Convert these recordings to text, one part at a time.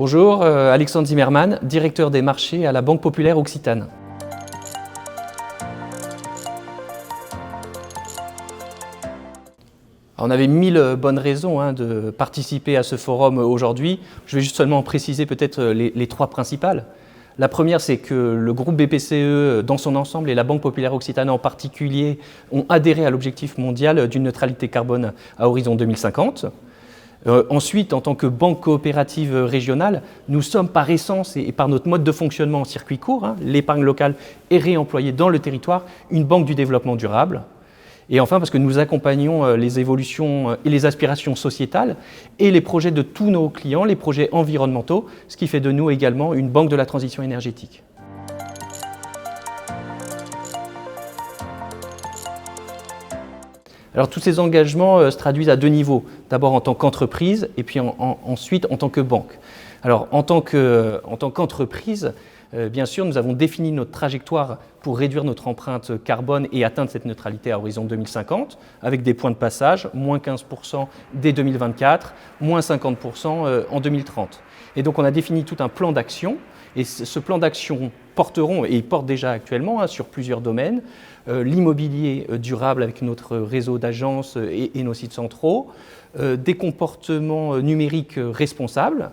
Bonjour, Alexandre Zimmermann, directeur des marchés à la Banque Populaire Occitane. On avait 1000 bonnes raisons de participer à ce forum aujourd'hui. Je vais juste seulement préciser peut-être les trois principales. La première, c'est que le groupe BPCE dans son ensemble et la Banque Populaire Occitane en particulier ont adhéré à l'objectif mondial d'une neutralité carbone à horizon 2050. Ensuite, en tant que banque coopérative régionale, nous sommes par essence et par notre mode de fonctionnement en circuit court, l'épargne locale est réemployée dans le territoire, une banque du développement durable. Et enfin, parce que nous accompagnons les évolutions et les aspirations sociétales et les projets de tous nos clients, les projets environnementaux, ce qui fait de nous également une banque de la transition énergétique. Alors tous ces engagements se traduisent à deux niveaux. D'abord en tant qu'entreprise et puis ensuite en tant que banque. Alors en tant qu'entreprise, bien sûr, nous avons défini notre trajectoire pour réduire notre empreinte carbone et atteindre cette neutralité à horizon 2050 avec des points de passage, moins 15% dès 2024, moins 50% en 2030. Et donc on a défini tout un plan d'action et ce plan d'action porteront, et il porte déjà actuellement sur plusieurs domaines, l'immobilier durable avec notre réseau d'agences et nos sites centraux, des comportements numériques responsables,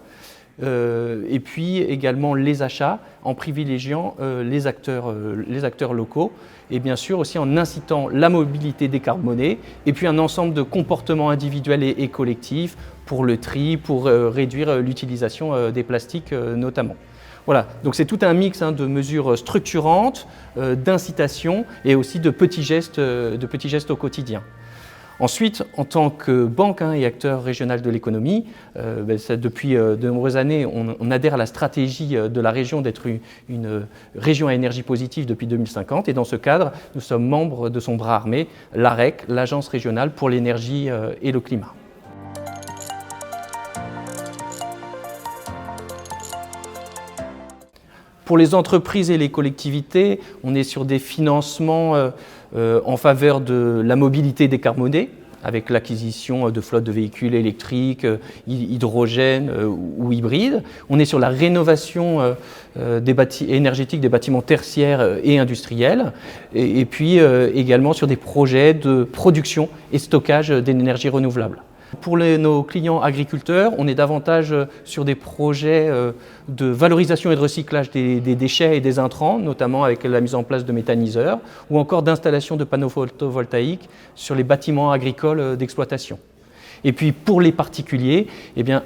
et puis également les achats en privilégiant les acteurs locaux et bien sûr aussi en incitant la mobilité décarbonée et puis un ensemble de comportements individuels et collectifs pour le tri, pour réduire l'utilisation des plastiques notamment. Voilà, donc c'est tout un mix de mesures structurantes, d'incitation et aussi de petits gestes au quotidien. Ensuite, en tant que banque et acteur régional de l'économie, depuis de nombreuses années, on adhère à la stratégie de la région d'être une région à énergie positive depuis 2050. Et dans ce cadre, nous sommes membres de son bras armé, l'AREC, l'Agence régionale pour l'énergie et le climat. Pour les entreprises et les collectivités, on est sur des financements en faveur de la mobilité décarbonée, avec l'acquisition de flottes de véhicules électriques, hydrogène ou hybrides. On est sur la rénovation énergétique des bâtiments tertiaires et industriels, et puis également sur des projets de production et stockage d'énergie renouvelable. Pour nos clients agriculteurs, on est davantage sur des projets de valorisation et de recyclage des déchets et des intrants, notamment avec la mise en place de méthaniseurs, ou encore d'installation de panneaux photovoltaïques sur les bâtiments agricoles d'exploitation. Et puis pour les particuliers,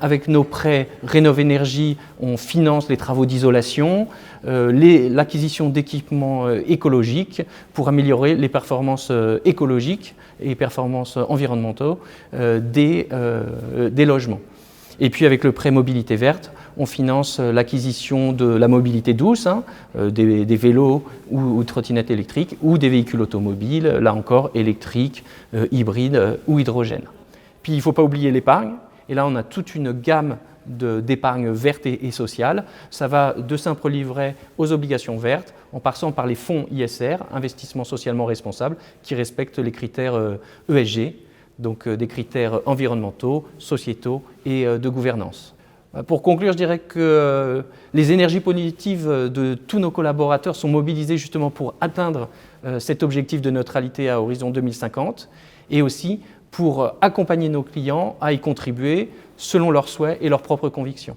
avec nos prêts Rénov' on finance les travaux d'isolation, l'acquisition d'équipements écologiques pour améliorer les performances écologiques et performances environnementaux des logements. Et puis avec le prêt mobilité verte, on finance l'acquisition de la mobilité douce, des vélos ou trottinettes électriques ou des véhicules automobiles, là encore électriques, hybrides ou hydrogène. Puis il ne faut pas oublier l'épargne, et là on a toute une gamme d'épargne verte et sociale. Ça va de simples livrets aux obligations vertes, en passant par les fonds ISR, investissements socialement responsables, qui respectent les critères ESG, donc des critères environnementaux, sociétaux et de gouvernance. Pour conclure, je dirais que les énergies positives de tous nos collaborateurs sont mobilisées justement pour atteindre cet objectif de neutralité à horizon 2050 et aussi pour accompagner nos clients à y contribuer selon leurs souhaits et leurs propres convictions.